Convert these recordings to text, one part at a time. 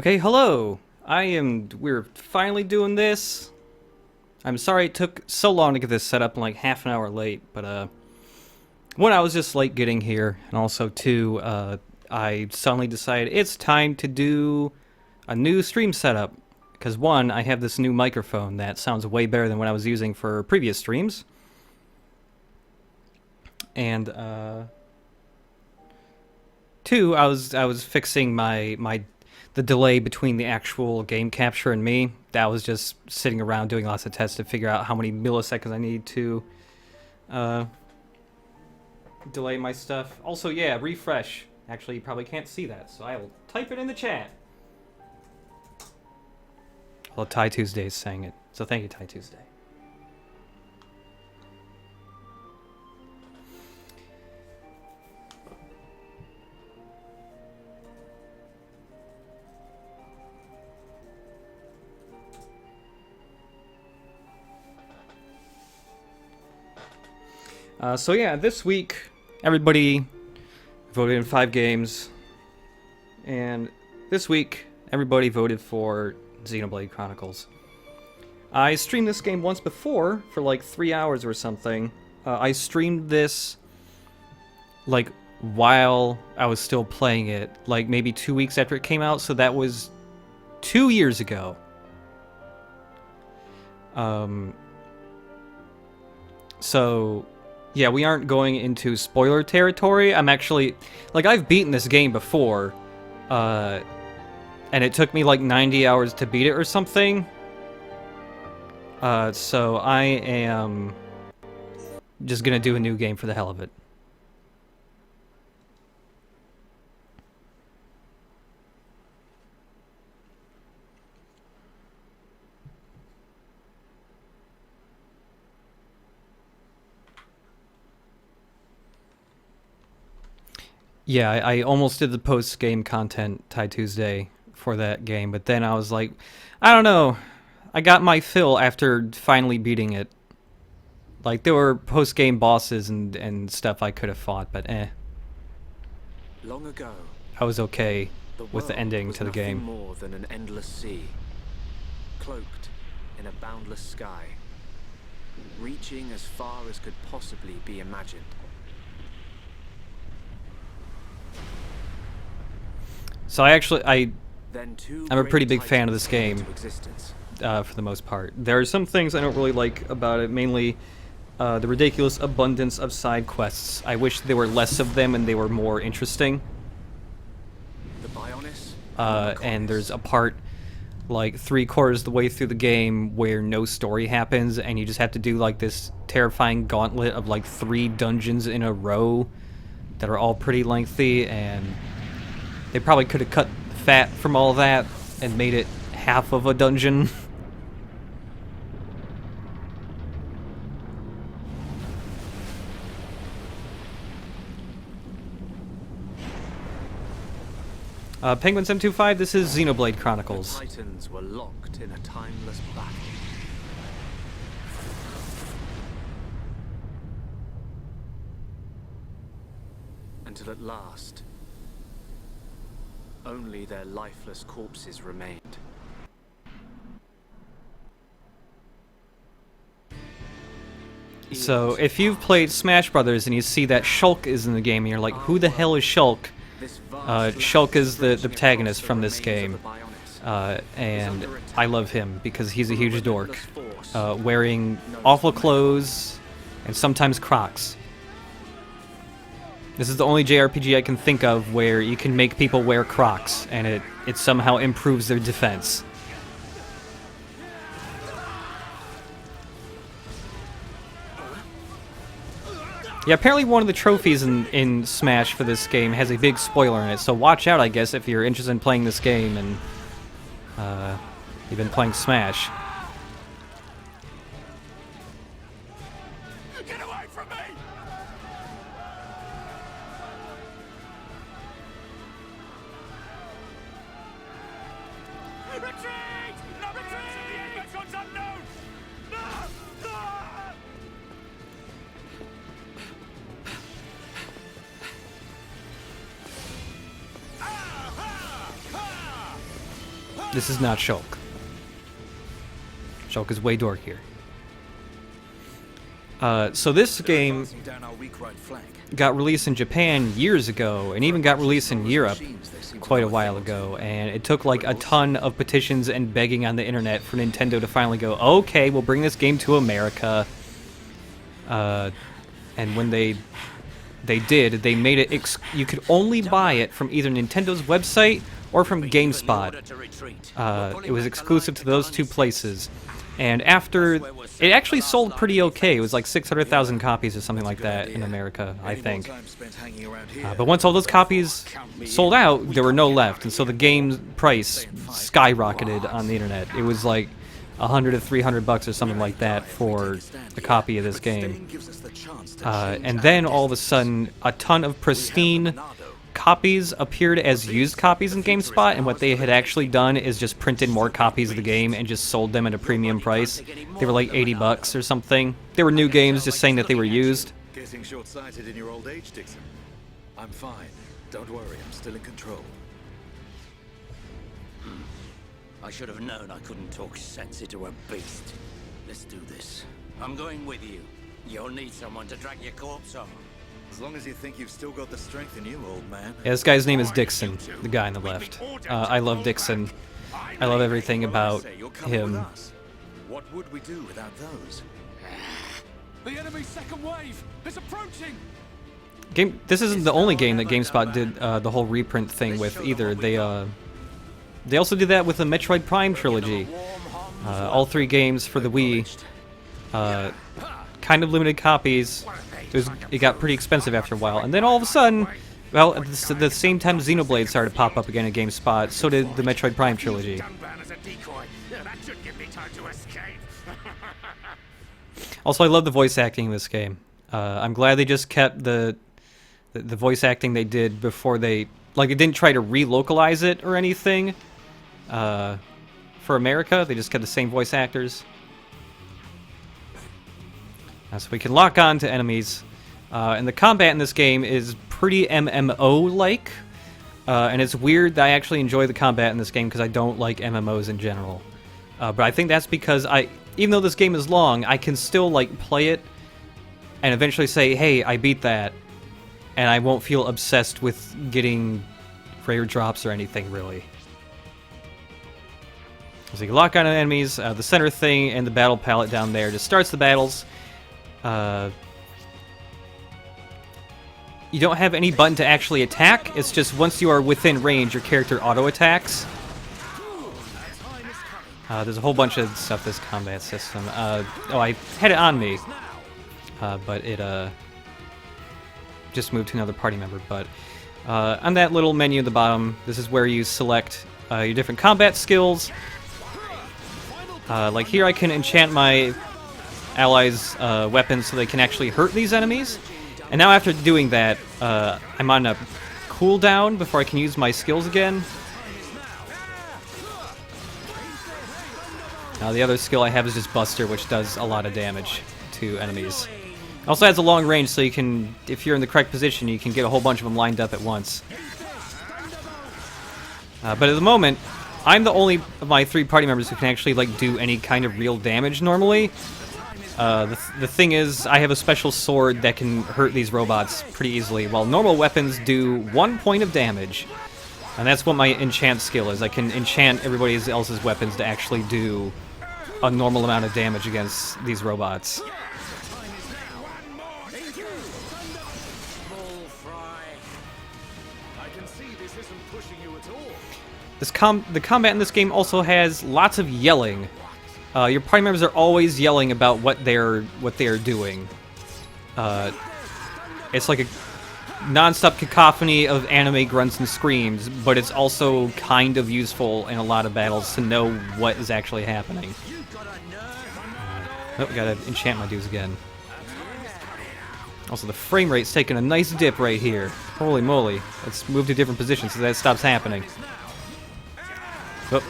Okay, hello. We're finally doing this. I'm sorry it took so long to get this set up. I'm like half an hour late, but one, I was just late getting here, and also two, I suddenly decided it's time to do a new stream setup. Because one, I have this new microphone that sounds way better than what I was using for previous streams. And two, I was fixing the delay between the actual game capture and me. That was just sitting around doing lots of tests to figure out how many milliseconds I need to delay my stuff. Also, yeah, refresh. Actually, you probably can't see that, so I will type it in the chat. Well, Ty Tuesday is saying it, so thank you, Ty Tuesday. So yeah, this week, everybody voted in 5 games, and this week, everybody voted for Xenoblade Chronicles. I streamed this game once before, for like 3 hours or something. I streamed this, like, while I was still playing it, like maybe 2 weeks after it came out, so that was 2 years ago. So yeah, we aren't going into spoiler territory. I'm actually, like, I've beaten this game before, and it took me like 90 hours to beat it or something. So I am just gonna do a new game for the hell of it. Yeah, I almost did the post-game content Ty Tuesday for that game, but then I was like, I don't know. I got my fill after finally beating it. Like, there were post-game bosses and stuff I could have fought, but Long ago, I was okay with the ending to the game. More than an endless sea, cloaked in a boundless sky, reaching as far as could possibly be imagined. So I'm a pretty big fan of this game, for the most part. There are some things I don't really like about it, mainly the ridiculous abundance of side quests. I wish there were less of them and they were more interesting. And there's a part, like 3/4 of the way through the game, where no story happens, and you just have to do like this terrifying gauntlet of like 3 dungeons in a row that are all pretty lengthy, and they probably could have cut fat from all that and made it half of a dungeon. Penguin 725, this is Xenoblade Chronicles. The Titans were locked in a timeless battle. Until at last, only their lifeless corpses remained. So, if you've played Smash Brothers and you see that Shulk is in the game and you're like, who the hell is Shulk? Shulk is the protagonist from this game, and I love him because he's a huge dork, wearing awful clothes and sometimes Crocs. This is the only JRPG I can think of where you can make people wear Crocs, and it somehow improves their defense. Yeah, apparently one of the trophies in Smash for this game has a big spoiler in it, so watch out, I guess, if you're interested in playing this game and you've been playing Smash. Get away from me! Retreat! No retreat! The Apex unknown! Ah! Ah! Ah! Ha! Ha! This is not Shulk. Shulk is way dorkier. So this game got released in Japan years ago, and even got released in Europe quite a while ago, and it took like a ton of petitions and begging on the internet for Nintendo to finally go, okay, we'll bring this game to America. And when they did, they made it you could only buy it from either Nintendo's website or from GameSpot. It was exclusive to those two places. And after, it actually sold pretty okay. It was like 600,000 copies or something like that in America, I think. But once all those copies sold out, there were no left, and so the game's price skyrocketed on the internet. It was like $100 to $300 or something like that for a copy of this game. And then all of a sudden, a ton of pristine copies appeared as used copies in GameSpot, and what they had actually done is just printed more copies of the game and just sold them at a premium price. They were like $80 or something. They were new games, just saying that they were used. Getting short-sighted in your old age, Dixon. I'm fine. Don't worry, I'm still in control. I should have known I couldn't talk sense into a beast. Let's do this. I'm going with you. You'll need someone to drag your corpse on. As long as you think you've still got the strength in you, old man. Yeah, this guy's name is Dixon, the guy on the left. I love Dixon. I love everything about him. What would we do without those? The enemy's second wave is approaching. This isn't the only game that GameSpot did the whole reprint thing with either. They also did that with the Metroid Prime trilogy. All 3 games for the Wii. Kind of limited copies. It got pretty expensive after a while, and then all of a sudden, well, at the same time Xenoblade started to pop up again at GameSpot, so did the Metroid Prime trilogy. Also, I love the voice acting in this game. I'm glad they just kept the voice acting they did before they... Like, they didn't try to relocalize it or anything for America. They just kept the same voice actors. So we can lock on to enemies. And the combat in this game is pretty MMO-like. And it's weird that I actually enjoy the combat in this game because I don't like MMOs in general. But I think that's because even though this game is long, I can still like play it and eventually say, hey, I beat that. And I won't feel obsessed with getting rare drops or anything, really. So you lock on to enemies. The center thing and the battle palette down there just starts the battles. You don't have any button to actually attack. It's just once you are within range, your character auto-attacks. There's a whole bunch of stuff this combat system. Oh, I had it on me, but it just moved to another party member. But on that little menu at the bottom, this is where you select your different combat skills. Like here, I can enchant my allies' weapons so they can actually hurt these enemies. And now after doing that, I'm on a cooldown before I can use my skills again. The other skill I have is just Buster, which does a lot of damage to enemies. It also has a long range, so you can, if you're in the correct position, you can get a whole bunch of them lined up at once. But at the moment, I'm the only of my 3 party members who can actually like do any kind of real damage normally. The thing is, I have a special sword that can hurt these robots pretty easily, while normal weapons do 1 point of damage. And that's what my enchant skill is. I can enchant everybody else's weapons to actually do a normal amount of damage against these robots. The combat in this game also has lots of yelling. Your party members are always yelling about what they're doing. It's like a non-stop cacophony of anime grunts and screams, but it's also kind of useful in a lot of battles to know what is actually happening. Oh, gotta enchant my dudes again. Also, the frame rate's taking a nice dip right here. Holy moly. Let's move to different positions so that stops happening. Oh.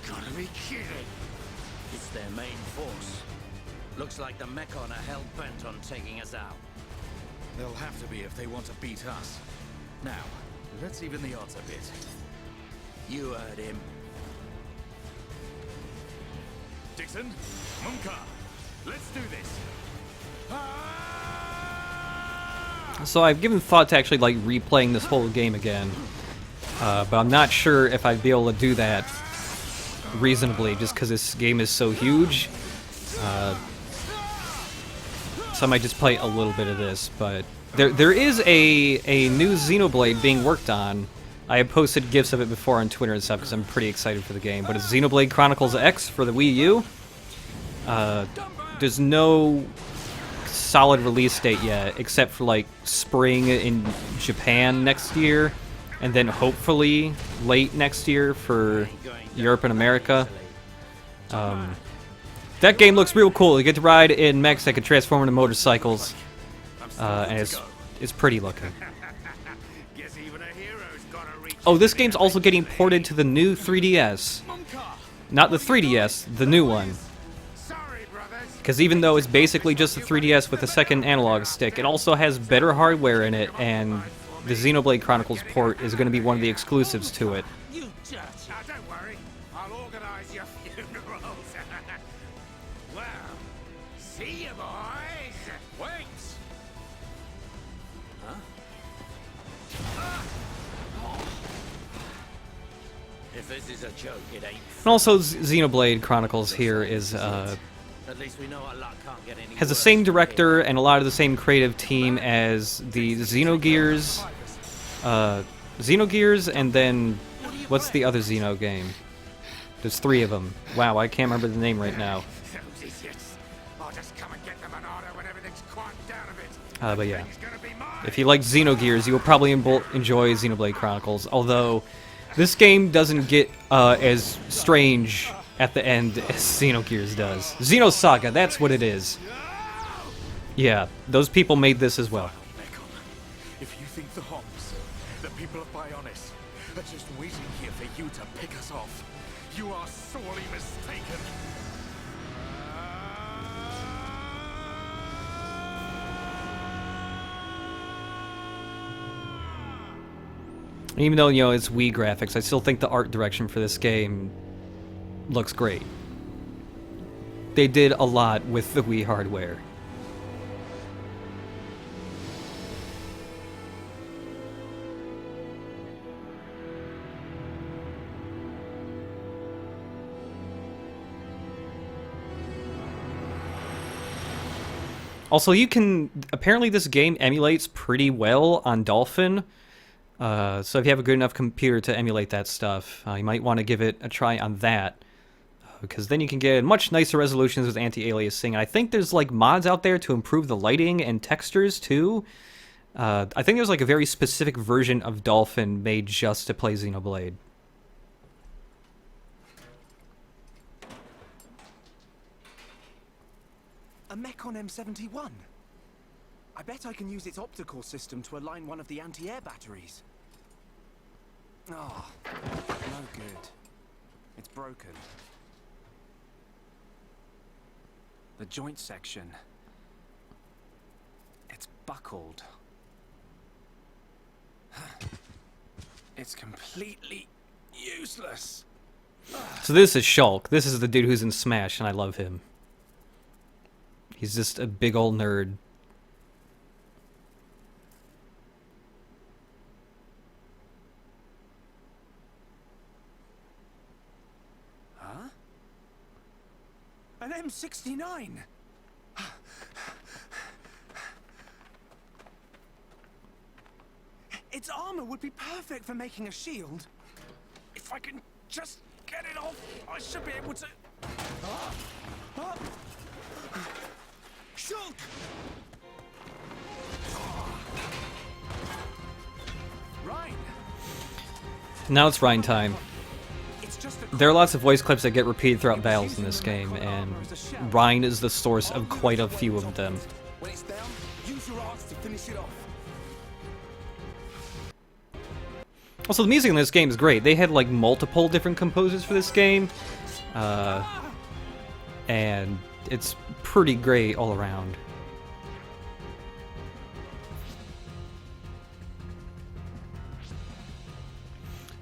gotta be kidding. It's their main force. Looks like the Mechon are hell-bent on taking us out. They'll have to be if they want to beat us. Now, let's even the odds a bit. You heard him. Dixon, Munka, let's do this. So I've given thought to actually like replaying this whole game again, but I'm not sure if I'd be able to do that reasonably, just because this game is so huge. So I might just play a little bit of this, but there is a new Xenoblade being worked on. I have posted GIFs of it before on Twitter and stuff because I'm pretty excited for the game, but it's Xenoblade Chronicles X for the Wii U. There's no solid release date yet, except for like spring in Japan next year, and then hopefully late next year for Europe and America. That game looks real cool. You get to ride in mechs that can transform into motorcycles, and it's pretty looking. Guess even a hero's gotta reach. Oh, this game's also getting ported to the new 3DS. Not the 3DS, the new one. Sorry, brothers. Because even though it's basically just a 3DS with a second analog stick, it also has better hardware in it, and the Xenoblade Chronicles port is going to be one of the exclusives to it. You judge. Now, don't worry. I'll organize your funerals. Well, see you, boys. Wait. If this is a joke, it ain't. And also, Xenoblade Chronicles here is At least we know our luck can't get any has the worse same from director and a lot of the same creative team as the Xenogears, and then what's the other Xeno game? There's 3 of them. Wow, I can't remember the name right now. Those idiots. I'll just come and get them an order when everything's quieted down a bit. But yeah, It's gonna be mine. if you like Xenogears, you will probably enjoy Xenoblade Chronicles. Although this game doesn't get as strange at the end as Xenogears does. Xenosaga, that's what it is. Yeah, those people made this as well. Mechon, if you think the Homs, the people of Bionis, are just waiting here for you to pick us off, you are sorely mistaken. Even though, you know, it's Wii graphics, I still think the art direction for this game looks great. They did a lot with the Wii hardware. Also, you can... Apparently this game emulates pretty well on Dolphin. So if you have a good enough computer to emulate that stuff, you might want to give it a try on that. Because then you can get much nicer resolutions with anti-aliasing. And I think there's like mods out there to improve the lighting and textures too. I think there's like a very specific version of Dolphin made just to play Xenoblade. A Mechon M71. I bet I can use its optical system to align one of the anti-air batteries. Oh, no good. It's broken. The joint section. It's buckled. It's completely useless. So this is Shulk. This is the dude who's in Smash, and I love him. He's just a big old nerd. Huh? An M69! Its armor would be perfect for making a shield. If I can just get it off, I should be able to... Shoot! Ryan! Now it's Rhine time. It's just a There are lots of voice clips that get repeated throughout battles in this game, and Rhine is the source of quite a few of them. When it's down, use your arts to finish it off. Also, the music in this game is great. They had like multiple different composers for this game, and it's pretty great all around.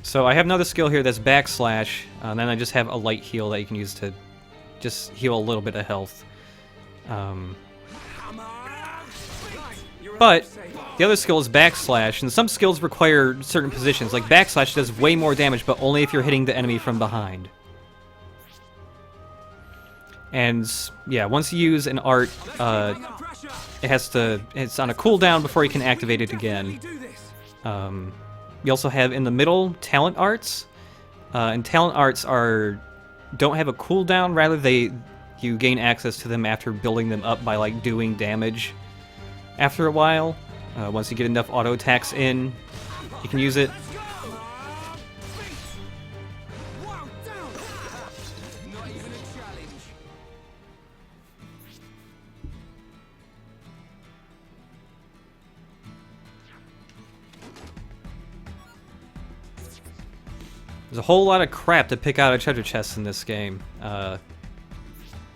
So I have another skill here that's backslash, and then I just have a light heal that you can use to just heal a little bit of health. But the other skill is backslash, and some skills require certain positions. Like backslash does way more damage, but only if you're hitting the enemy from behind. And yeah, once you use an art, it's on a cooldown before you can activate it again. You also have in the middle talent arts, and talent arts don't have a cooldown. Rather, you gain access to them after building them up by like doing damage. After a while, once you get enough auto attacks in, you can use it. There's a whole lot of crap to pick out of treasure chests in this game.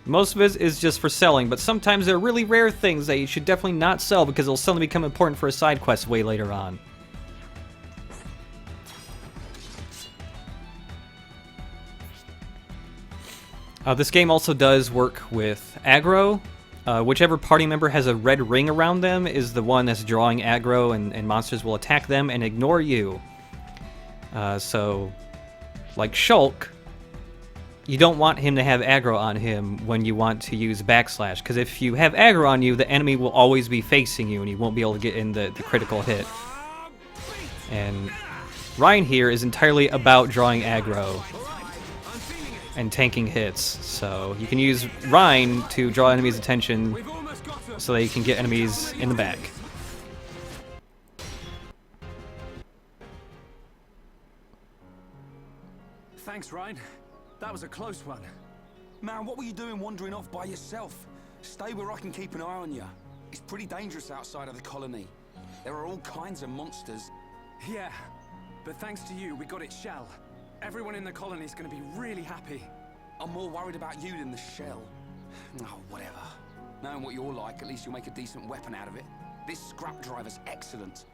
Most of it is just for selling, but sometimes there are really rare things that you should definitely not sell because they'll suddenly become important for a side quest way later on. This game also does work with aggro. Whichever party member has a red ring around them is the one that's drawing aggro, and monsters will attack them and ignore you. So, like Shulk, you don't want him to have aggro on him when you want to use backslash, because if you have aggro on you, the enemy will always be facing you and you won't be able to get in the critical hit. And Ryan here is entirely about drawing aggro and tanking hits, so you can use Ryan to draw enemies' attention so that you can get enemies in the back. Thanks, Ryan. That was a close one. Man, what were you doing wandering off by yourself? Stay where I can keep an eye on you. It's pretty dangerous outside of the colony. There are all kinds of monsters. Yeah, but thanks to you, we got its shell. Everyone in the colony's gonna be really happy. I'm more worried about you than the shell. Oh, whatever. Knowing what you're like, at least you'll make a decent weapon out of it. This scrap driver's excellent.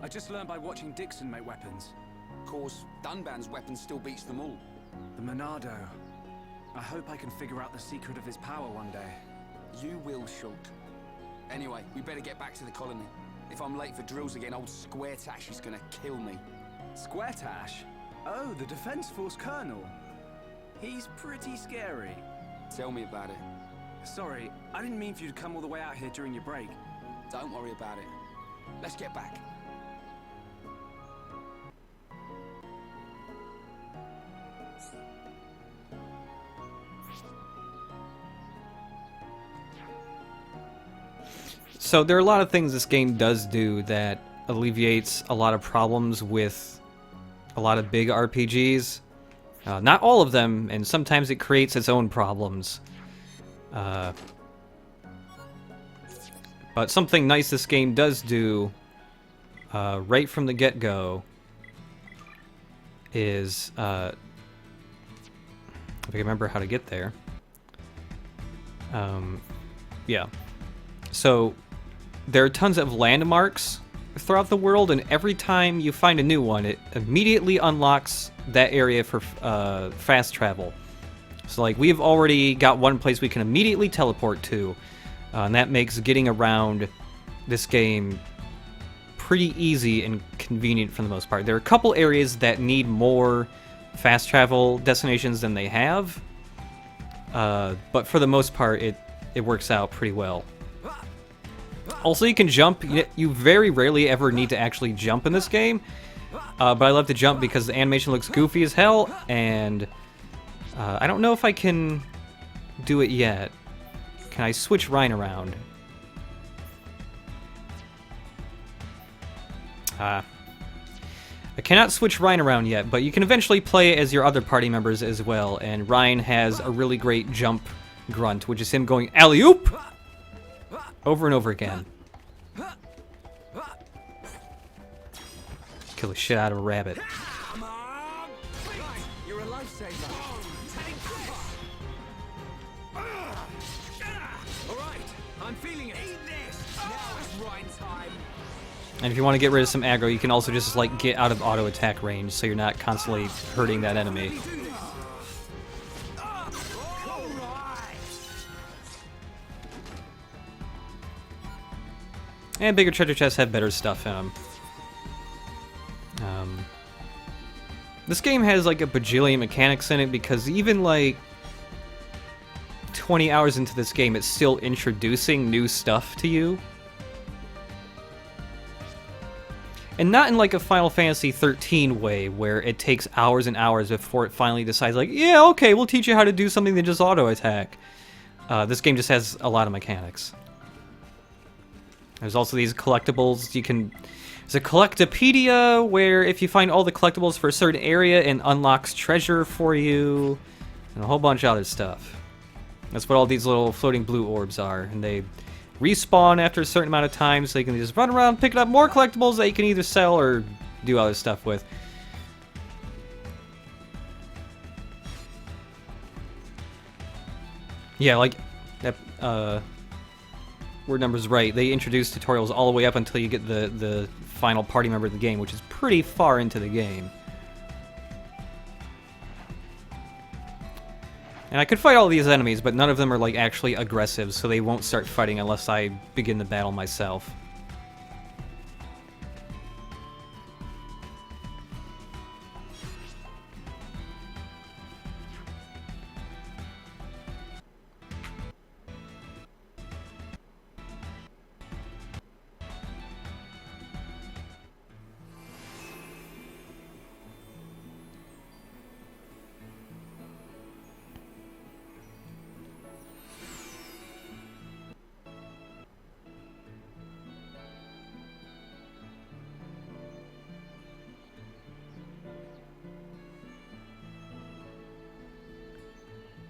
I just learned by watching Dixon make weapons. Of course, Dunban's weapon still beats them all. The Monado. I hope I can figure out the secret of his power one day. You will, Shulk. Anyway, we better get back to the colony. If I'm late for drills again, old Square Tash is gonna kill me. Square Tash? Oh, the Defense Force Colonel. He's pretty scary. Tell me about it. Sorry, I didn't mean for you to come all the way out here during your break. Don't worry about it. Let's get back. So there are a lot of things this game does do that alleviates a lot of problems with a lot of big RPGs. Not all of them, and sometimes it creates its own problems. But something nice this game does do, right from the get-go, is, if I can remember how to get there. Yeah. So, there are tons of landmarks throughout the world, and every time you find a new one, it immediately unlocks that area for fast travel. So, like, we've already got one place we can immediately teleport to, and that makes getting around this game pretty easy and convenient for the most part. There are a couple areas that need more fast travel destinations than they have, but for the most part, it works out pretty well. Also, you can jump. You very rarely ever need to actually jump in this game, but I love to jump because the animation looks goofy as hell, and I don't know if I can do it yet. Can I switch Ryan around? I cannot switch Ryan around yet, but you can eventually play as your other party members as well, and Ryan has a really great jump grunt, which is him going alley-oop over and over again. kill the shit out of a rabbit. Come on! Right, you're a lifesaver. Take this! Alright, I'm feeling it. Eat this! Now it's right time. And if you want to get rid of some aggro, you can also just like get out of auto attack range, so you're not constantly hurting that enemy. And bigger treasure chests have better stuff in them. This game has like a bajillion mechanics in it because even like 20 hours into this game, it's still introducing new stuff to you. And not in like a Final Fantasy 13 way where it takes hours and hours before it finally decides like, yeah, okay, we'll teach you how to do something than just auto attack. This game just has a lot of mechanics. There's also these collectibles. You can... There's a collectopedia where if you find all the collectibles for a certain area, it unlocks treasure for you, and a whole bunch of other stuff. That's what all these little floating blue orbs are, and they respawn after a certain amount of time, so you can just run around picking up more collectibles that you can either sell or do other stuff with. Yeah, like that. Word number's right. They introduce tutorials all the way up until you get the final party member of the game, which is pretty far into the game. And I could fight all these enemies, but none of them are like actually aggressive, so they won't start fighting unless I begin the battle myself.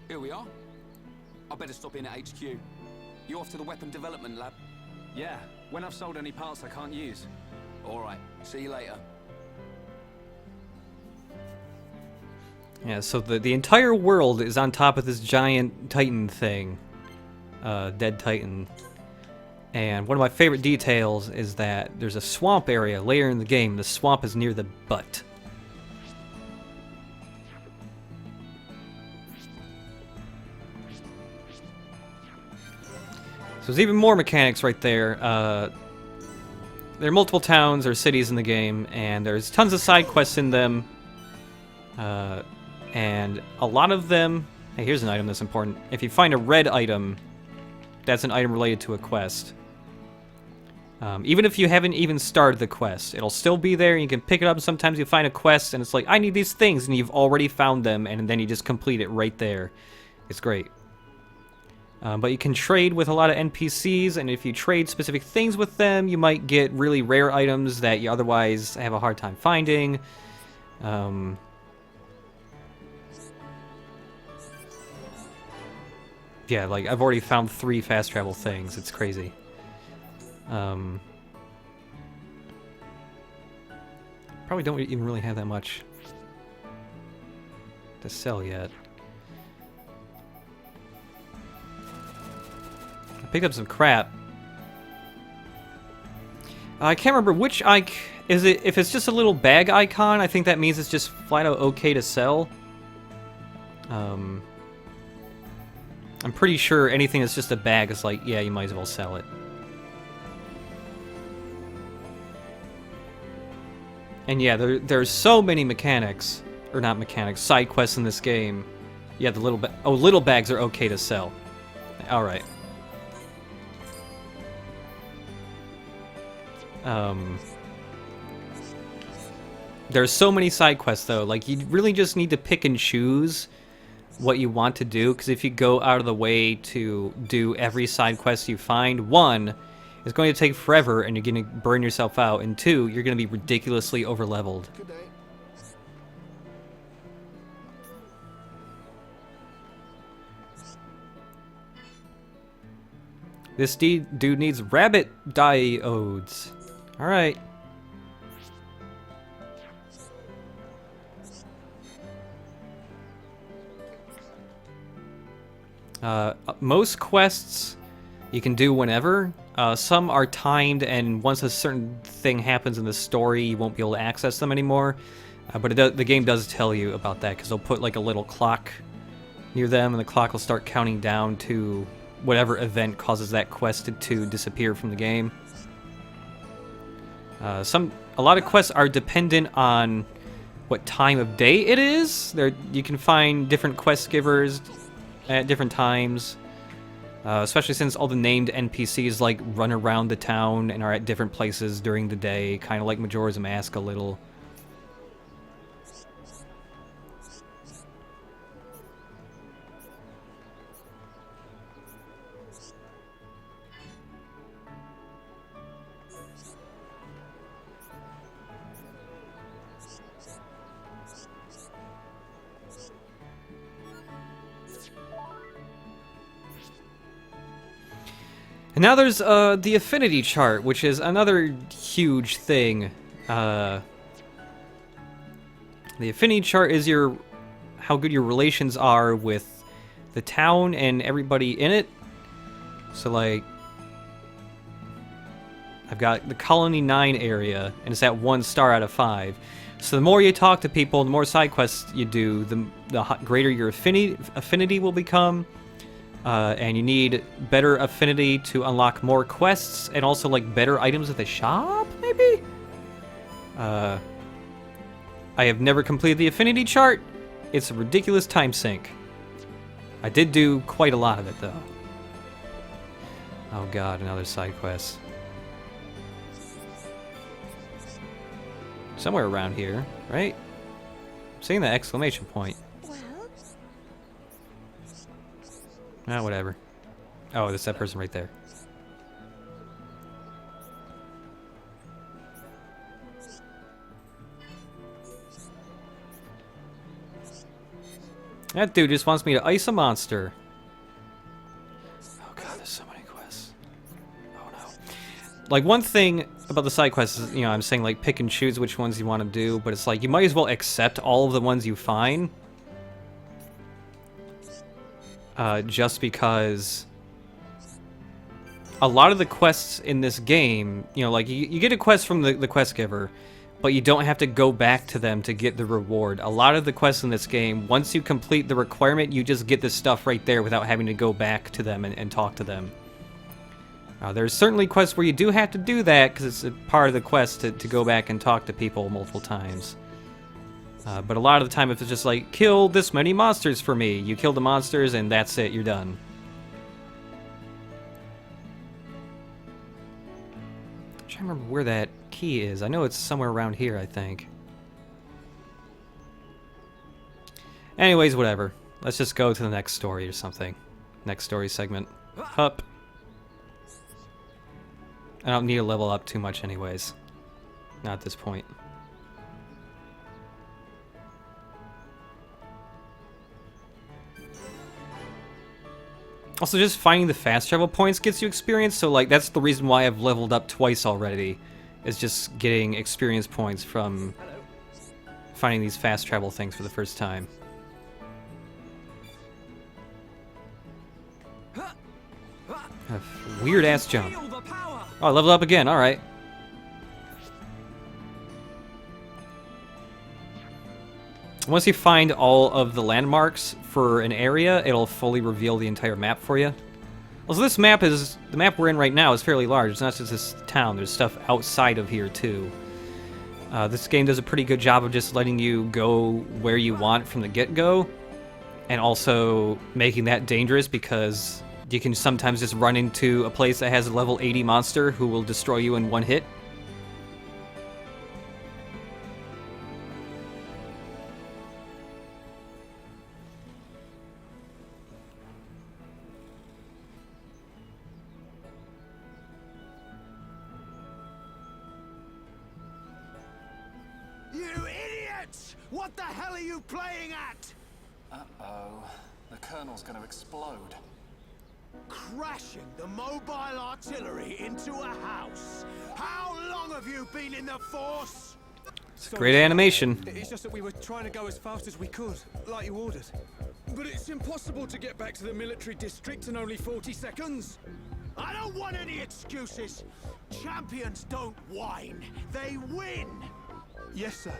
Here we are. I better stop in at HQ. You off to the weapon development lab? Yeah, when I've sold any parts I can't use. Alright, see you later. Yeah, so the entire world is on top of this giant Titan thing. Dead Titan. And one of my favorite details is that there's a swamp area later in the game. The swamp is near the butt. So there's even more mechanics right there. There are multiple towns or cities in the game, and there's tons of side quests in them. And a lot of them... Hey, here's an item that's important. If you find a red item, that's an item related to a quest. Even if you haven't even started the quest, it'll still be there, and you can pick it up, and sometimes you find a quest, and it's like, I need these things, and you've already found them, and then you just complete it right there. It's great. But you can trade with a lot of NPCs, and if you trade specific things with them, you might get really rare items that you otherwise have a hard time finding. Yeah, like, I've already found 3 fast travel things. It's crazy. Probably don't even really have that much to sell yet. I picked up some crap. I can't remember which is it. If it's just a little bag icon, I think that means it's just flat out okay to sell. I'm pretty sure anything that's just a bag is like, yeah, you might as well sell it. And yeah, there's so many mechanics, or not mechanics, side quests in this game. Yeah, the little bags are okay to sell. All right. There's so many side quests though. Like, you really just need to pick and choose what you want to do, because if you go out of the way to do every side quest you find, 1, it's going to take forever and you're going to burn yourself out, and 2, you're going to be ridiculously overleveled. Good day. This dude needs rabbit diodes. Alright. Most quests you can do whenever. Some are timed, and once a certain thing happens in the story, you won't be able to access them anymore. But the game does tell you about that, because they'll put like a little clock near them, and the clock will start counting down to whatever event causes that quest to disappear from the game. A lot of quests are dependent on what time of day it is. You can find different quest givers at different times, especially since all the named NPCs like run around the town and are at different places during the day, kind of like Majora's Mask a little. And now there's the Affinity chart, which is another huge thing. The Affinity chart is how good your relations are with the town and everybody in it. So like, I've got the Colony 9 area, and it's at 1 star out of 5. So the more you talk to people, the more side quests you do, the greater your affinity will become. And you need better affinity to unlock more quests, and also like better items at the shop, maybe? I have never completed the affinity chart. It's a ridiculous time sink. I did do quite a lot of it, though. Oh god, another side quest. Somewhere around here, right? I'm seeing the exclamation point. Ah, whatever. Oh, that's that person right there. That dude just wants me to ice a monster. Oh god, there's so many quests. Oh no. Like, one thing about the side quests is, I'm saying like pick and choose which ones you want to do, but it's like you might as well accept all of the ones you find. Just because a lot of the quests in this game, like you get a quest from the quest giver, but you don't have to go back to them to get the reward. A lot of the quests in this game, once you complete the requirement, you just get this stuff right there without having to go back to them and talk to them. There's certainly quests where you do have to do that, because it's a part of the quest to go back and talk to people multiple times. But a lot of the time, if it's just like, kill this many monsters for me, you kill the monsters and that's it, you're done. I'm trying to remember where that key is. I know it's somewhere around here, I think. Anyways, whatever. Let's just go to the next story or something. Next story segment. Up. I don't need to level up too much anyways. Not at this point. Also, just finding the fast travel points gets you experience, so like that's the reason why I've leveled up twice already, is just getting experience points from finding these fast travel things for the first time. A weird ass jump. Oh, I leveled up again, alright. Once you find all of the landmarks for an area, it'll fully reveal the entire map for you. Also, the map we're in right now is fairly large. It's not just this town, there's stuff outside of here too. This game does a pretty good job of just letting you go where you want from the get-go, and also making that dangerous because you can sometimes just run into a place that has a level 80 monster who will destroy you in one hit. What the hell are you playing at? Uh-oh. The Colonel's gonna explode. Crashing the mobile artillery into a house. How long have you been in the Force? It's great animation. It's just that we were trying to go as fast as we could, like you ordered. But it's impossible to get back to the military district in only 40 seconds. I don't want any excuses. Champions don't whine, they win. Yes, sir.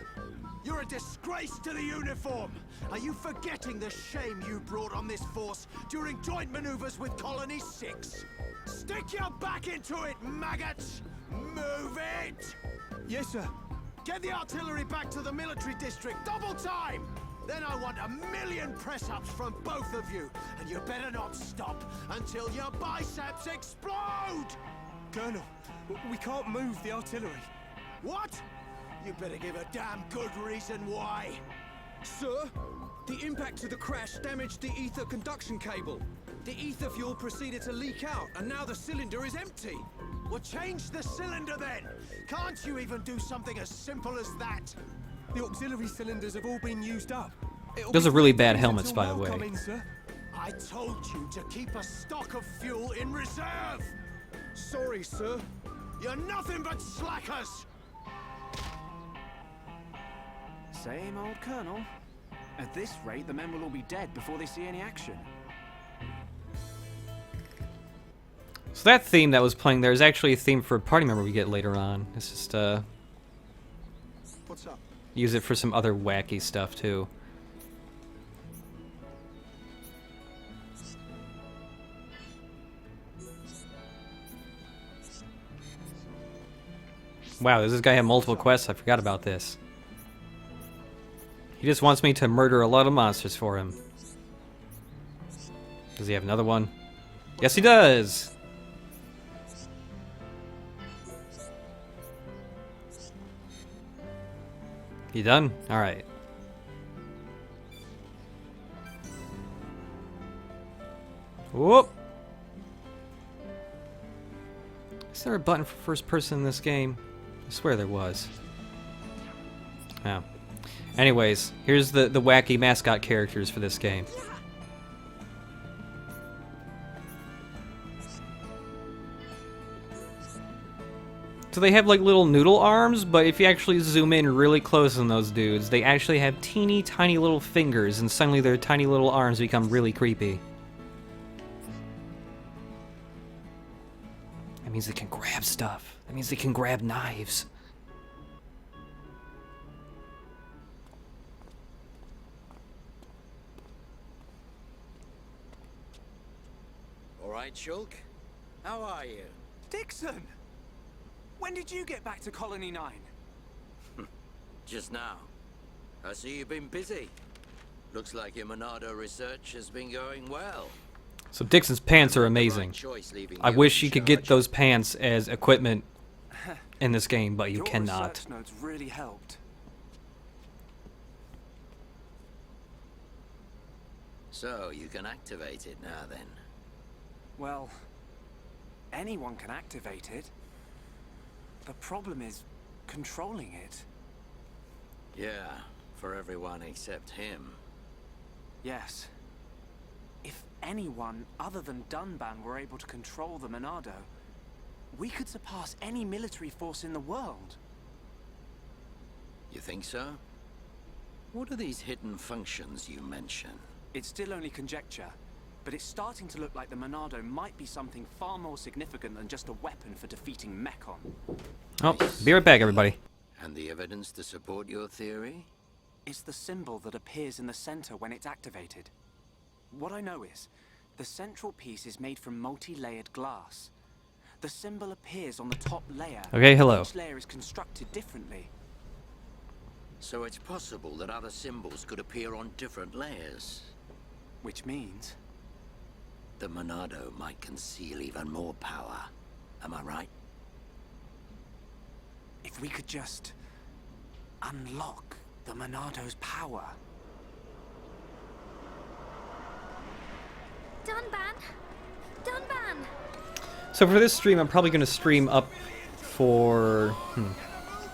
You're a disgrace to the uniform. Are you forgetting the shame you brought on this force during joint maneuvers with Colony 6? Stick your back into it, maggots! Move it! Yes, sir. Get the artillery back to the military district, double time! Then I want 1,000,000 press-ups from both of you, and you better not stop until your biceps explode! Colonel, we can't move the artillery. What? You better give a damn good reason why. Sir, the impact of the crash damaged the ether conduction cable. The ether fuel proceeded to leak out, and now the cylinder is empty. Well, change the cylinder then! Can't you even do something as simple as that? The auxiliary cylinders have all been used up. Those are really bad helmets, by the way. I told you to keep a stock of fuel in reserve! Sorry, sir. You're nothing but slackers! Same old Colonel. At this rate, the men will all be dead before they see any action. So that theme that was playing there is actually a theme for a party member we get later on. It's just, What's up? use it for some other wacky stuff, too. Wow, does this guy have multiple quests? I forgot about this. He just wants me to murder a lot of monsters for him. Does he have another one? Yes, he does! You done? Alright. Whoop! Is there a button for first person in this game? I swear there was. Oh. Anyways, here's the wacky mascot characters for this game. So they have like little noodle arms, but if you actually zoom in really close on those dudes, they actually have teeny tiny little fingers, and suddenly their tiny little arms become really creepy. That means they can grab stuff. That means they can grab knives. All right, Shulk. How are you? Dixon! When did you get back to Colony 9? Just now. I see you've been busy. Looks like your Monado research has been going well. So Dixon's pants are amazing. I wish you could get those pants as equipment in this game, but you cannot. Your research notes really helped. So you can activate it now then. Well, anyone can activate it. The problem is controlling it. Yeah, for everyone except him. Yes. If anyone other than Dunban were able to control the Monado, we could surpass any military force in the world. You think so? What are these hidden functions you mention? It's still only conjecture, but it's starting to look like the Monado might be something far more significant than just a weapon for defeating Mechon. Oh, be right back, everybody. And the evidence to support your theory? It's the symbol that appears in the center when it's activated. What I know is, the central piece is made from multi-layered glass. The symbol appears on the top layer. Okay, hello. Each layer is constructed differently. So it's possible that other symbols could appear on different layers. Which means the Monado might conceal even more power. Am I right? If we could just unlock the Monado's power. Dunban! Dunban! So for this stream, I'm probably going to stream up for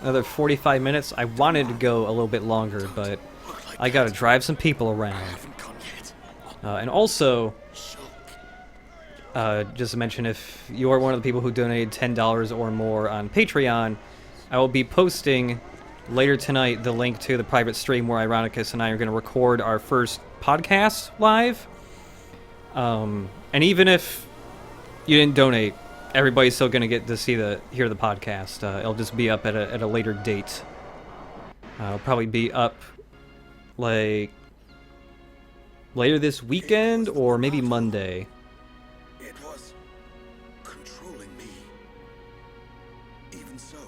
another 45 minutes. I wanted to go a little bit longer, but I got to drive some people around. And also, just to mention, if you are one of the people who donated $10 or more on Patreon, I will be posting later tonight the link to the private stream where Ironicus and I are going to record our first podcast live. And even if you didn't donate, everybody's still gonna get to hear the podcast. It'll just be up at a later date. It'll probably be up like later this weekend or maybe Monday. It was controlling me. Even so,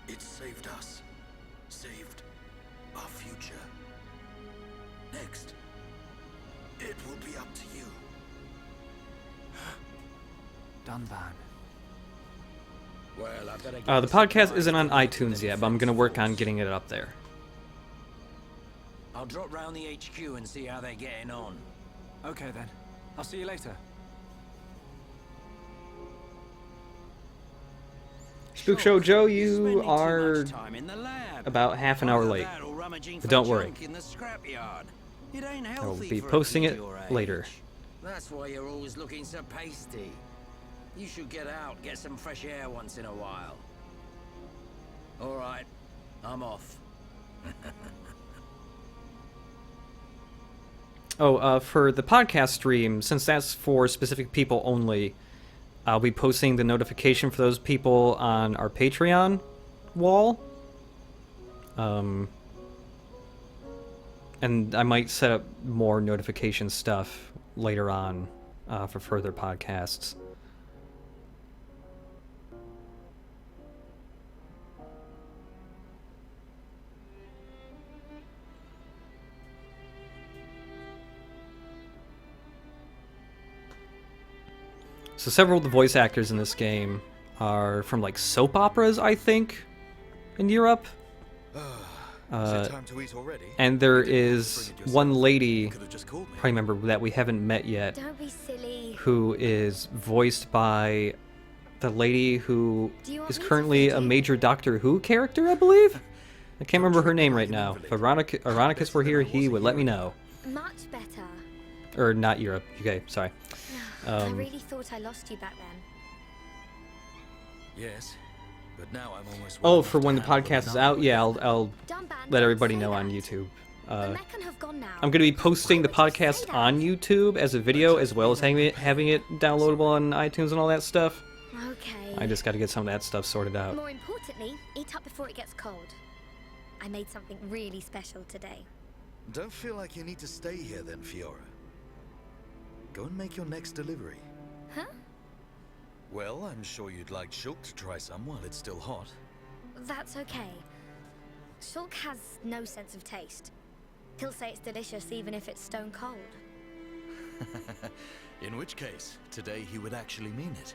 it saved us. Saved our future. Next, it will be up to you. Dunban. Well, I better The podcast isn't on iTunes yet, but I'm gonna work on getting it up there. I'll drop round the HQ and see how they're getting on. Okay then. I'll see you later. Spook Show Joe, you are about half an hour late, but don't worry. I will be posting it later. That's why you're always looking so pasty. You should get out, get some fresh air once in a while. All right, I'm off. For the podcast stream, since that's for specific people only, I'll be posting the notification for those people on our Patreon wall. And I might set up more notification stuff later on for further podcasts. So several of the voice actors in this game are from like soap operas, I think, in Europe. Is it time to eat already? And there is one lady, probably remember, that we haven't met yet, Don't be silly. who is voiced by the lady who Do you want is me to currently feed a you? major Doctor Who character, I believe? I can't remember her name right now. If Ironicus were here, he would let me know. Much better. Or not Europe, UK, sorry. I really thought I lost you back then. Yes, but now I'm almost. Oh, for when the podcast is out, yeah, I'll Dunban, let everybody don't say know on that. YouTube. The Meccan have gone now. I'm going to be posting the Why would you say podcast that? on YouTube as a video, as well as having it downloadable on iTunes and all that stuff. Okay. I just got to get some of that stuff sorted out. More importantly, eat up before it gets cold. I made something really special today. Don't feel like you need to stay here then, Fiora. Go and make your next delivery. Huh? Well, I'm sure you'd like Shulk to try some while it's still hot. That's okay. Shulk has no sense of taste. He'll say it's delicious even if it's stone cold. In which case, today he would actually mean it.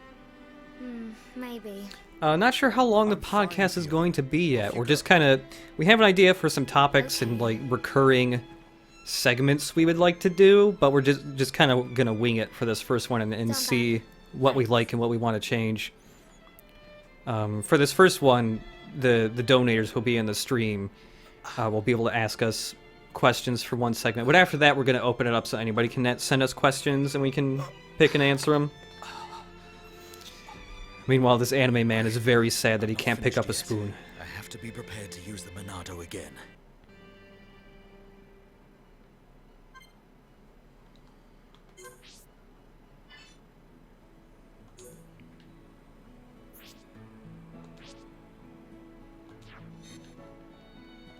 Maybe. Not sure how long the podcast is going to be yet. We're just kind of... We have an idea for some topics and, like, recurring segments we would like to do, but we're just kind of going to wing it for this first one and see what we like and what we want to change. For this first one, the donators will be in the stream. Will be able to ask us questions for one segment. But after that, we're going to open it up so anybody can send us questions and we can pick and answer them. Meanwhile, this anime man is very sad that he can't pick up a spoon. I have to be prepared to use the Monado again.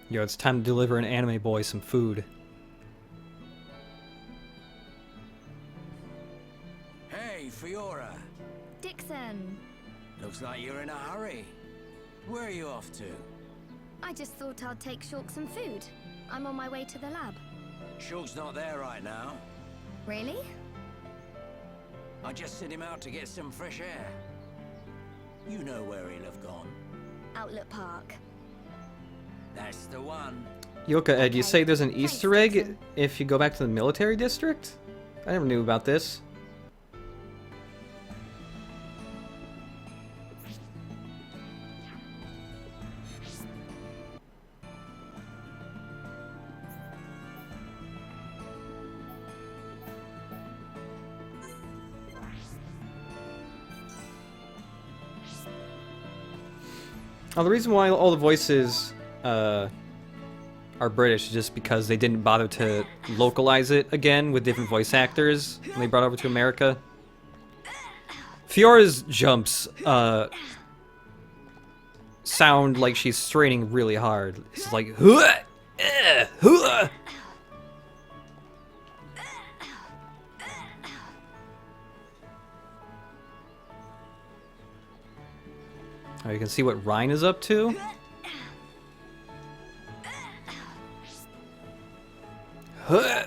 Yo, it's time to deliver an anime boy some food. Hey, Fiora. Dixon, Looks like you're in a hurry. Where are you off to? I just thought I'd take Shulk some food. I'm on my way to the lab. Shulk's not there right now. Really? I just sent him out to get some fresh air. You know where he'll have gone. Outlet Park. That's the one. Yoka, Ed, you Okay. say there's an Thanks, Easter egg Dixon. if you go back to the military district? I never knew about this. Oh, the reason why all the voices are British just because they didn't bother to localize it again with different voice actors when they brought it over to America. Fiora's jumps sound like she's straining really hard. It's like "Huh, huh." Oh, you can see what Rhine is up to. Huh.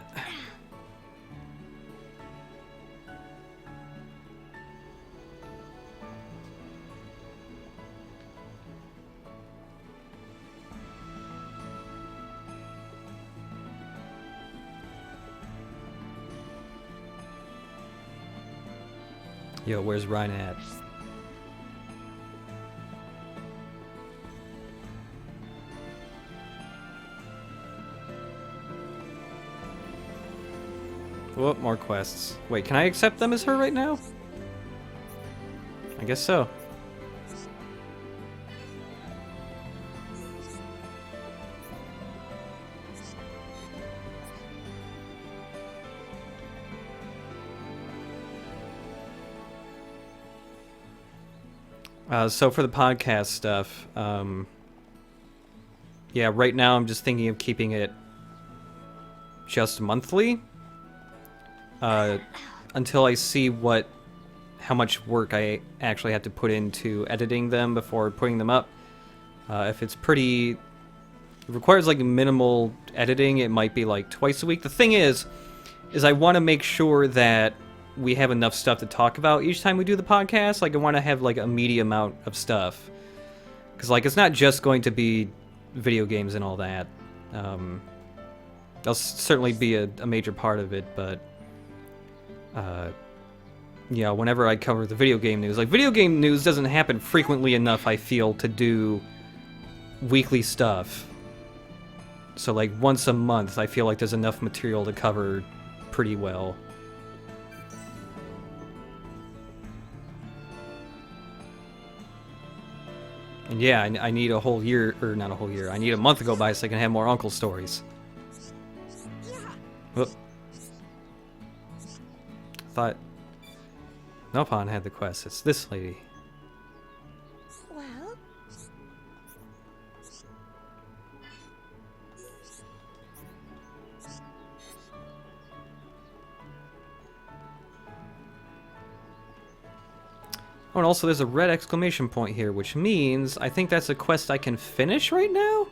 Yo, where's Rhine at? Whoop, more quests. Wait, can I accept them as her right now? I guess so. So for the podcast stuff, yeah, right now I'm just thinking of keeping it just monthly. Until I see how much work I actually have to put into editing them before putting them up. If it's it requires like minimal editing, it might be like twice a week. The thing is I want to make sure that we have enough stuff to talk about each time we do the podcast. Like, I want to have like a medium amount of stuff. Because like, it's not just going to be video games and all that. That'll certainly be a major part of it, but yeah, whenever I cover the video game news, like, video game news doesn't happen frequently enough, I feel, to do weekly stuff. So like once a month, I feel like there's enough material to cover pretty well. And yeah, I need a whole year, or not a whole year, I need a month to go by so I can have more Uncle stories. Whoop. Thought Nopon had the quest. It's this lady. Well? Oh, and also there's a red exclamation point here, which means I think that's a quest I can finish right now?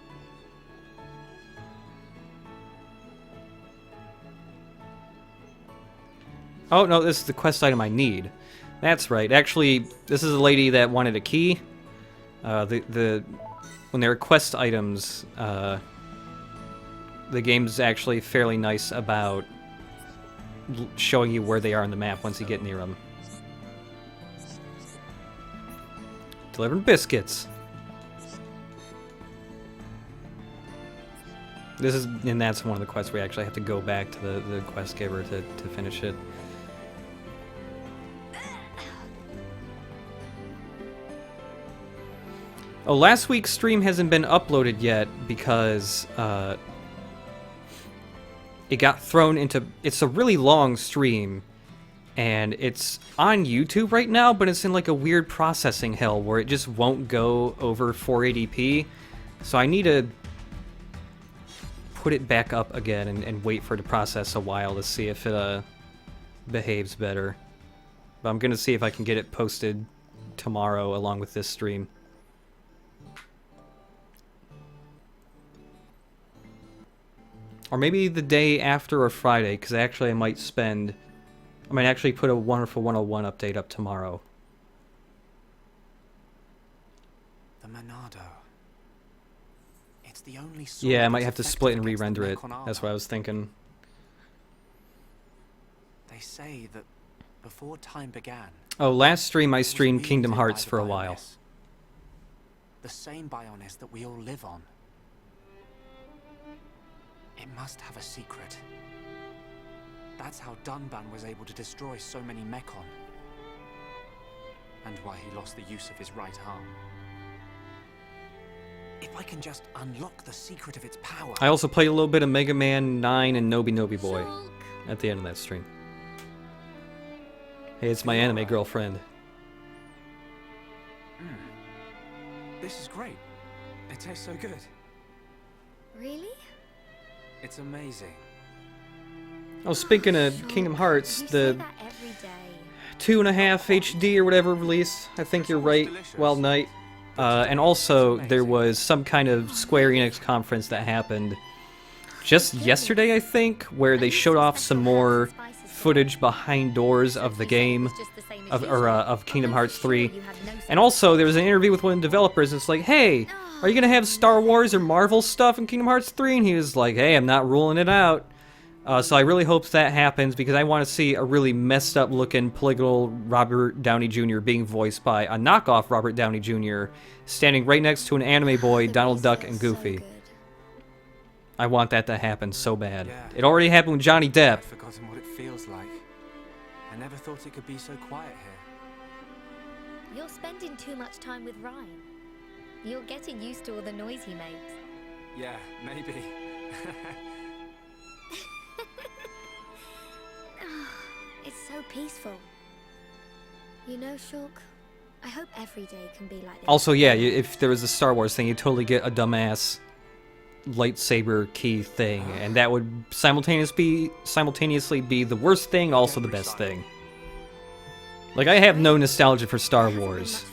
Oh, no, this is the quest item I need. That's right. Actually, this is a lady that wanted a key. When there are quest items, the game's actually fairly nice about showing you where they are on the map once you get near them. Delivering biscuits. And that's one of the quests where you actually have to go back to the quest giver to finish it. Oh, last week's stream hasn't been uploaded yet because it got thrown into... It's a really long stream, and it's on YouTube right now, but it's in like a weird processing hell where it just won't go over 480p. So I need to put it back up again and wait for it to process a while to see if it behaves better. But I'm gonna see if I can get it posted tomorrow along with this stream. Or maybe the day after or Friday, because actually I might actually put a Wonderful 101 update up tomorrow. The Monado. It's the only Yeah, I might have to split and re-render it. That's what I was thinking. They say that before time began... Oh, last stream I streamed Kingdom Hearts for a while. The same Bionis that we all live on. It must have a secret. That's how Dunban was able to destroy so many Mechon. And why he lost the use of his right arm. If I can just unlock the secret of its power. I also played a little bit of Mega Man 9 and Nobi Nobi Boy Shulk. at the end of that stream. Hey, it's my anime girlfriend. This is great. It tastes so good. Really? It's amazing. Oh, speaking of Shulk, Kingdom Hearts, you say the that every day. 2.5 HD or whatever release, I think you're right, Wild Knight. And also, there was some kind of Square Enix conference that happened just yesterday, I think, where they showed off some more footage behind doors of the game, of Kingdom Hearts 3. And also, there was an interview with one of the developers, and it's like, hey, are you going to have Star Wars or Marvel stuff in Kingdom Hearts 3? And he was like, hey, I'm not ruling it out. So I really hope that happens, because I want to see a really messed up looking polygonal Robert Downey Jr. being voiced by a knockoff Robert Downey Jr. standing right next to an anime boy, Donald Duck and Goofy. I want that to happen so bad. Yeah. It already happened with Johnny Depp. I've forgotten what it feels like. I never thought it could be so quiet here. You're spending too much time with Ryan. You're getting used to all the noise he makes. Yeah, maybe. It's so peaceful. You know, Shulk, I hope every day can be like this. Also, yeah, if there was a Star Wars thing, you'd totally get a dumbass lightsaber key thing, and that would simultaneously be the worst thing, also the best thing. Like, I have no nostalgia for Star Wars.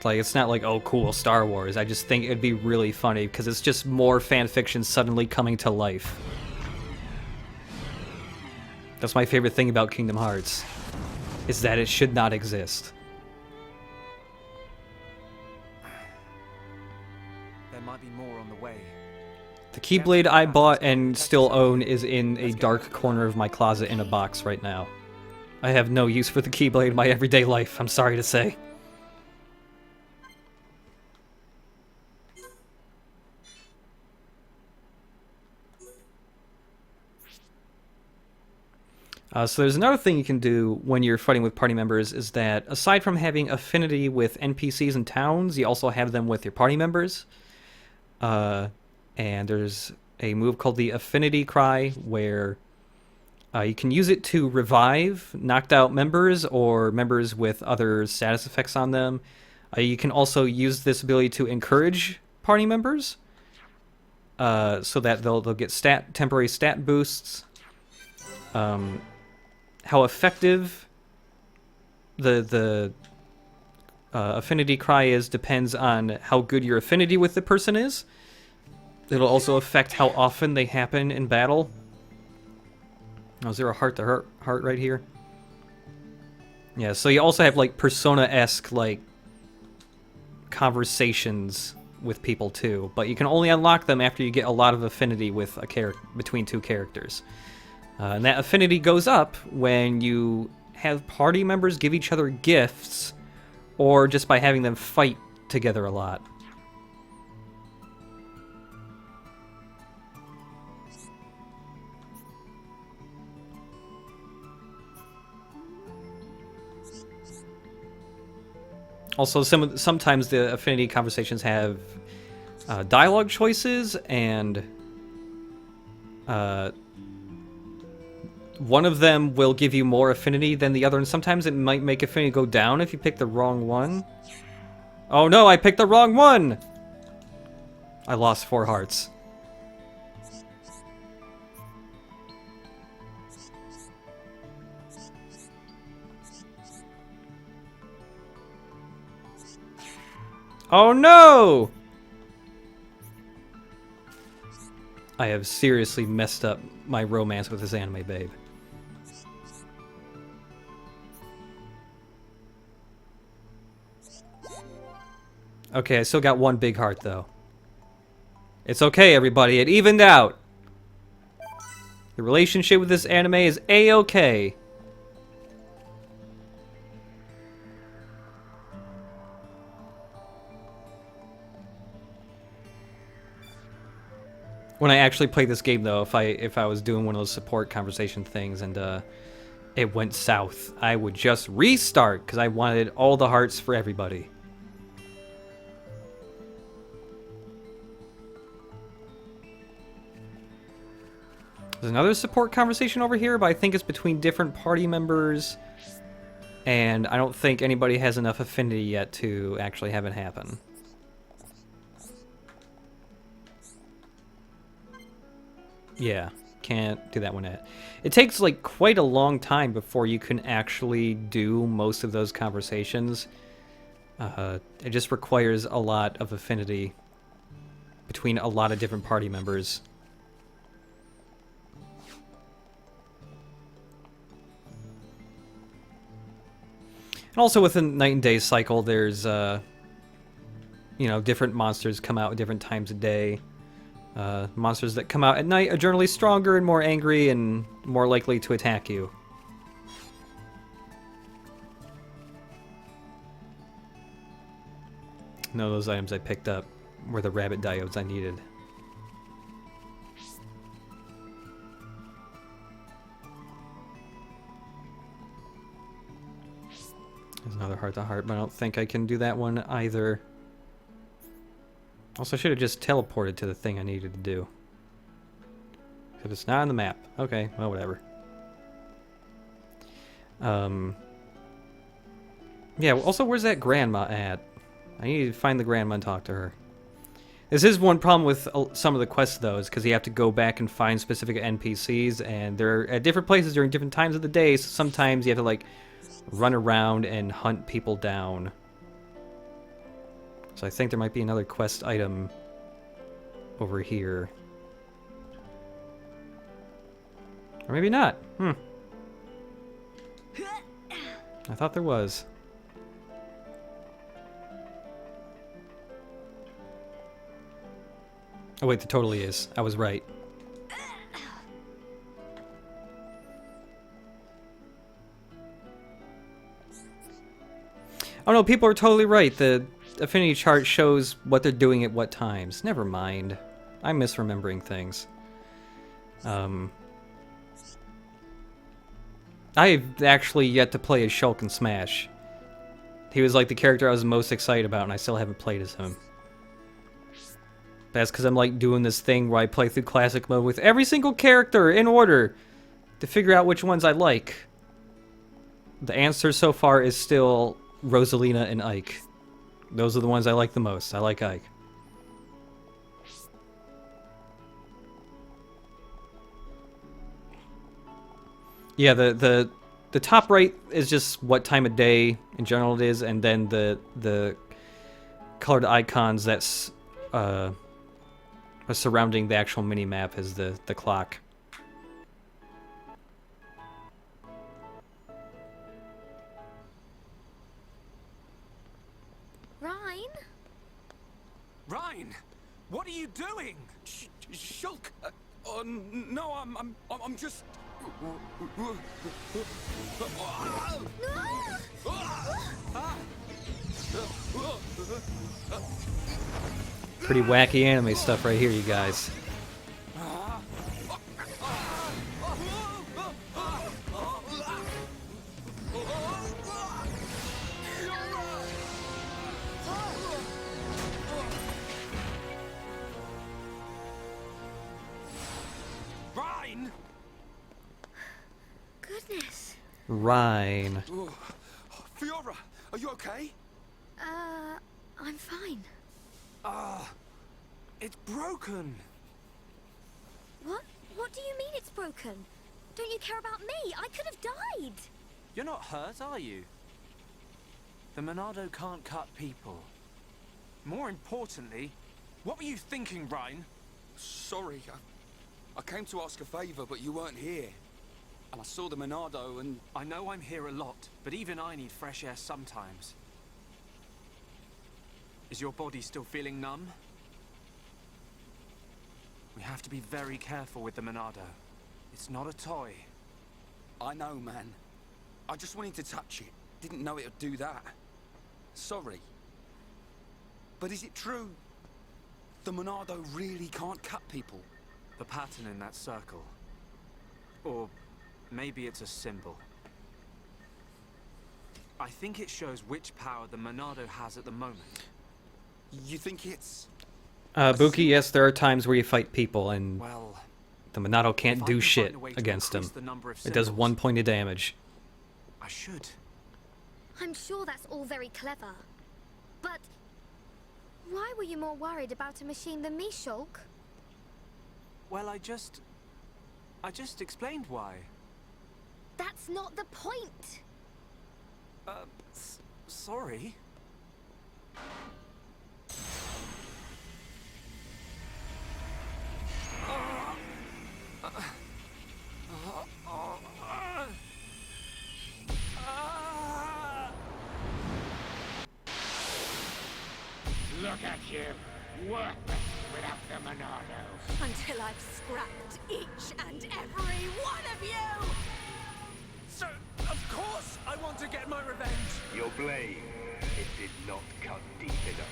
Like, it's not like, oh, cool, Star Wars. I just think it'd be really funny, because it's just more fan fiction suddenly coming to life. That's my favorite thing about Kingdom Hearts, is that it should not exist. There might be more on the way. The Keyblade I bought and still own is in a dark corner of my closet in a box right now. I have no use for the Keyblade in my everyday life, I'm sorry to say. So there's another thing you can do when you're fighting with party members, is that aside from having affinity with NPCs and towns, you also have them with your party members. And there's a move called the Affinity Cry, where you can use it to revive knocked out members or members with other status effects on them. You can also use this ability to encourage party members, so that they'll get temporary stat boosts. How effective the Affinity Cry is depends on how good your affinity with the person is. It'll also affect how often they happen in battle. Oh, is there a heart right here? Yeah, so you also have like Persona-esque like conversations with people too, but you can only unlock them after you get a lot of affinity with a between two characters. And that affinity goes up when you have party members give each other gifts, or just by having them fight together a lot. Also, sometimes the affinity conversations have dialogue choices, and one of them will give you more affinity than the other, and sometimes it might make affinity go down if you pick the wrong one. Oh no, I picked the wrong one! I lost 4 hearts. Oh no! I have seriously messed up my romance with this anime babe. Okay, I still got 1 big heart, though. It's okay, everybody. It evened out. The relationship with this anime is A-okay. When I actually play this game, though, if I was doing one of those support conversation things and it went south, I would just restart because I wanted all the hearts for everybody. There's another support conversation over here, but I think it's between different party members, and I don't think anybody has enough affinity yet to actually have it happen. Yeah, can't do that one yet. It takes like quite a long time before you can actually do most of those conversations. It just requires a lot of affinity between a lot of different party members. And also within Night and Day cycle, there's, you know, different monsters come out at different times of day. Monsters that come out at night are generally stronger and more angry and more likely to attack you. None of those items I picked up were the rabbit diodes I needed. There's another heart-to-heart, but I don't think I can do that one either. Also, I should have just teleported to the thing I needed to do. If it's not on the map. Okay, well, whatever. Yeah, also, where's that grandma at? I need to find the grandma and talk to her. This is one problem with some of the quests, though, is because you have to go back and find specific NPCs, and they're at different places during different times of the day, so sometimes you have to, like, run around and hunt people down. So I think there might be another quest item over here. Or maybe not. I thought there was. Oh wait, there totally is. I was right. Oh no, people are totally right. The affinity chart shows what they're doing at what times. Never mind. I'm misremembering things. I've actually yet to play as Shulk in Smash. He was like the character I was most excited about, and I still haven't played as him. That's because I'm like doing this thing where I play through classic mode with every single character in order to figure out which ones I like. The answer so far is still Rosalina and Ike. Those are the ones I like the most. I like Ike. Yeah, the top right is just what time of day in general it is, and then the colored icons that's surrounding the actual mini-map is the clock. Ryan, what are you doing? Shulk, oh no, I'm just. Pretty wacky anime stuff right here, you guys. Goodness. Rhine. Fiora, are you okay? I'm fine. It's broken. What? What do you mean it's broken? Don't you care about me? I could have died. You're not hurt, are you? The Monado can't cut people. More importantly, what were you thinking, Ryan? Sorry, I came to ask a favor, but you weren't here. And I saw the Monado and... I know I'm here a lot, but even I need fresh air sometimes. Is your body still feeling numb? We have to be very careful with the Monado. It's not a toy. I know, man. I just wanted to touch it. Didn't know it would do that. Sorry. But is it true? The Monado really can't cut people? The pattern in that circle. Or maybe it's a symbol. I think it shows which power the Monado has at the moment. You think it's... Buki, yes, there are times where you fight people, and well, the Monado If can't I do can shit find a way to against him. increase the number of It does symbols, 1 point of damage. I should. I'm sure that's all very clever. But why were you more worried about a machine than me, Shulk? Well, I just explained why. That's not the point. Sorry. Look at you, worthless without the Monado. Until I've scrapped each and every one of you! So, of course, I want to get my revenge. Your blade, it did not cut deep enough.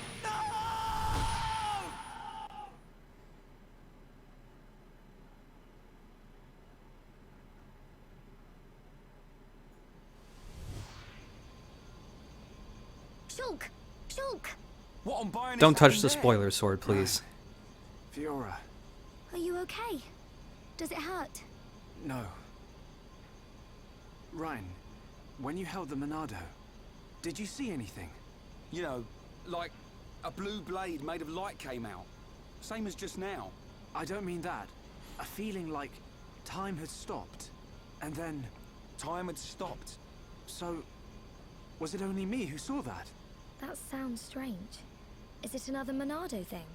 Shulk! Shulk! What I'm buying? Don't touch the spoiler sword, please. Fiora. Are you okay? Does it hurt? No. Ryan, when you held the Monado, did you see anything? You know, like a blue blade made of light came out. Same as just now. I don't mean that. A feeling like time had stopped. And then... Time had stopped. So, was it only me who saw that? That sounds strange. Is it another Monado thing?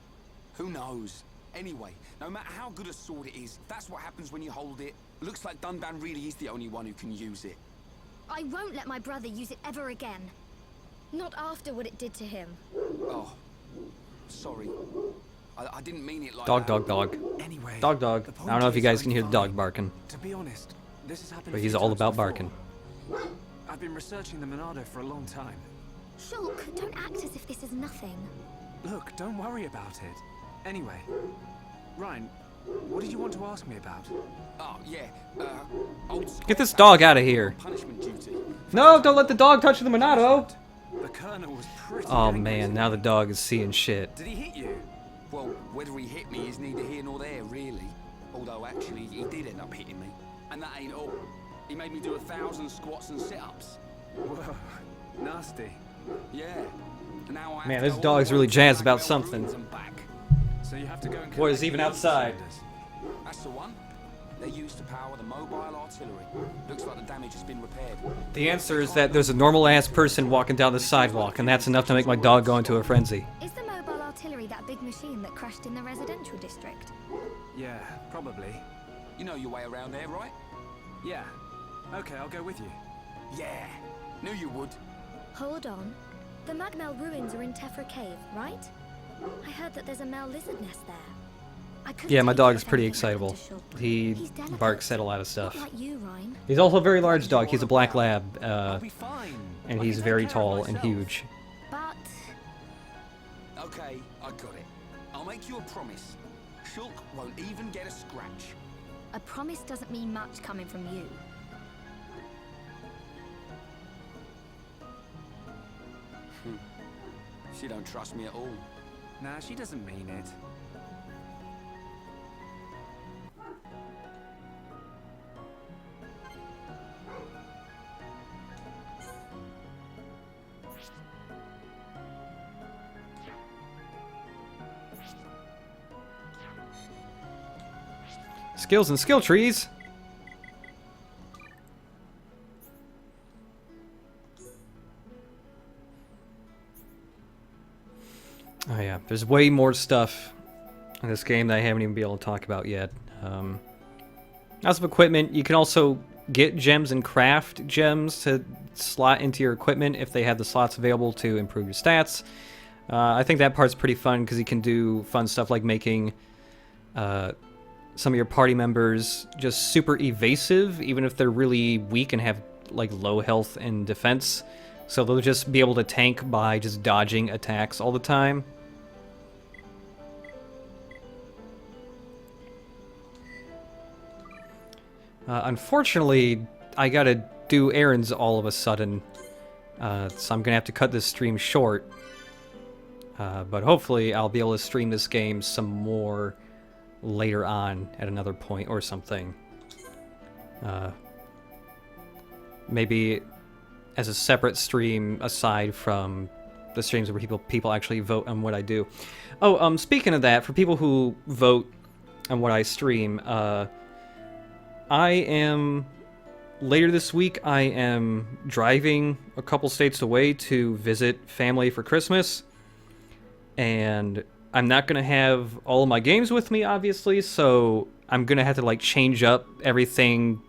Who knows? Anyway, no matter how good a sword it is, if that's what happens when you hold it, looks like Dunban really is the only one who can use it. I won't let my brother use it ever again. Not after what it did to him. Oh, sorry. I didn't mean it like Dog, that. dog, dog. Anyway, Dog, dog. I don't know if you guys can hear the dog barking, To be honest, this has happened but a he's few all times about before. barking. I've been researching the Monado for a long time. Shulk, don't act as if this is nothing. Look, don't worry about it. Anyway, Ryan, what did you want to ask me about? Oh, yeah. Old Get this dog out of here. punishment duty. No, don't let the dog touch the Monado. The Colonel was pretty Oh angry man, now the dog is seeing shit. Did he hit you? Well, whether he hit me is neither here nor there, really. Although, actually, he did end up hitting me. And that ain't all. He made me do 1,000 squats and sit-ups. Whoa, nasty. Yeah. And now I have Man, to this go all dog's the way really to jazzed Blackwell about something. Ruins and back. So you have to go and Boy, it's collect even the outside. cylinders. That's the one. They're used to power the mobile artillery. Looks like the damage has been repaired. The answer is that there's a normal-ass person walking down the sidewalk, and that's enough to make my dog go into a frenzy. Is the mobile artillery that big machine that crashed in the residential district? Yeah, probably. You know your way around there, right? Yeah. Okay, I'll go with you. Yeah. Knew you would. Hold on. The Magmel ruins are in Tephra Cave, right? I heard that there's a Mel lizard nest there. I couldn't Yeah, my take it dog's if pretty anything happened excitable. to Shulk. He He's delicate. barks at a lot of stuff. Not like you, Ryan. He's also a very large dog. He's a black lab, I'll be fine. and I he's can very take care of tall and myself. huge. But Okay, I got it. I'll make you a promise. Shulk won't even get a scratch. a promise doesn't mean much coming from you. She don't trust me at all. Nah, she doesn't mean it. Skills and skill trees. Oh yeah, there's way more stuff in this game that I haven't even been able to talk about yet. Lots of equipment. You can also get gems and craft gems to slot into your equipment if they have the slots available to improve your stats. I think that part's pretty fun because you can do fun stuff like making some of your party members just super evasive, even if they're really weak and have like low health and defense. So they'll just be able to tank by just dodging attacks all the time. Unfortunately, I gotta do errands all of a sudden, so I'm gonna have to cut this stream short. But hopefully I'll be able to stream this game some more later on at another point or something. Maybe as a separate stream aside from the streams where people actually vote on what I do. Oh, speaking of that, for people who vote on what I stream, later this week, I am driving a couple states away to visit family for Christmas, and I'm not going to have all of my games with me, obviously, so I'm going to have to, like, change up everything.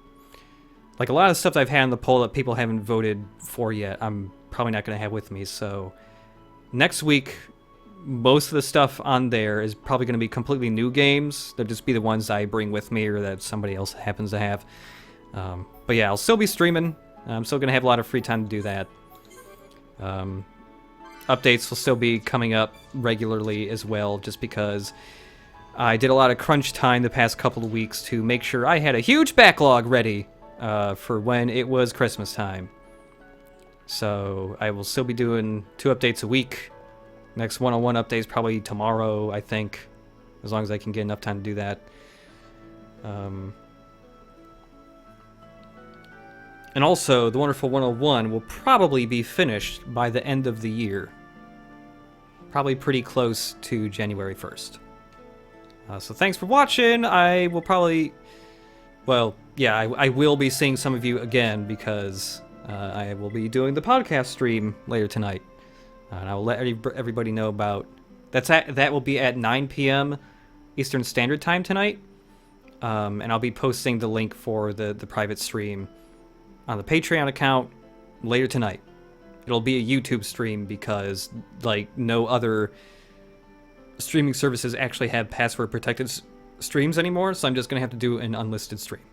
Like, a lot of stuff that I've had in the poll that people haven't voted for yet, I'm probably not going to have with me, so next week, most of the stuff on there is probably going to be completely new games. They'll just be the ones I bring with me or that somebody else happens to have. But yeah, I'll still be streaming. I'm still going to have a lot of free time to do that. Updates will still be coming up regularly as well, just because I did a lot of crunch time the past couple of weeks to make sure I had a huge backlog ready for when it was Christmas time. So I will still be doing 2 updates a week. Next one-on-one update is probably tomorrow, I think, as long as I can get enough time to do that. And also, the Wonderful 101 will probably be finished by the end of the year. Probably pretty close to January 1st. So thanks for watching. I will probably... Well, yeah, I will be seeing some of you again because I will be doing the podcast stream later tonight. And I will let everybody know about... That will be at 9 p.m. Eastern Standard Time tonight. And I'll be posting the link for the private stream on the Patreon account later tonight. It'll be a YouTube stream because, like, no other streaming services actually have password-protected streams anymore, so I'm just going to have to do an unlisted stream.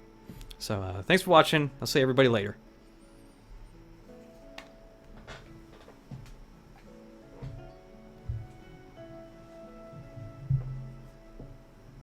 So, thanks for watching. I'll see everybody later.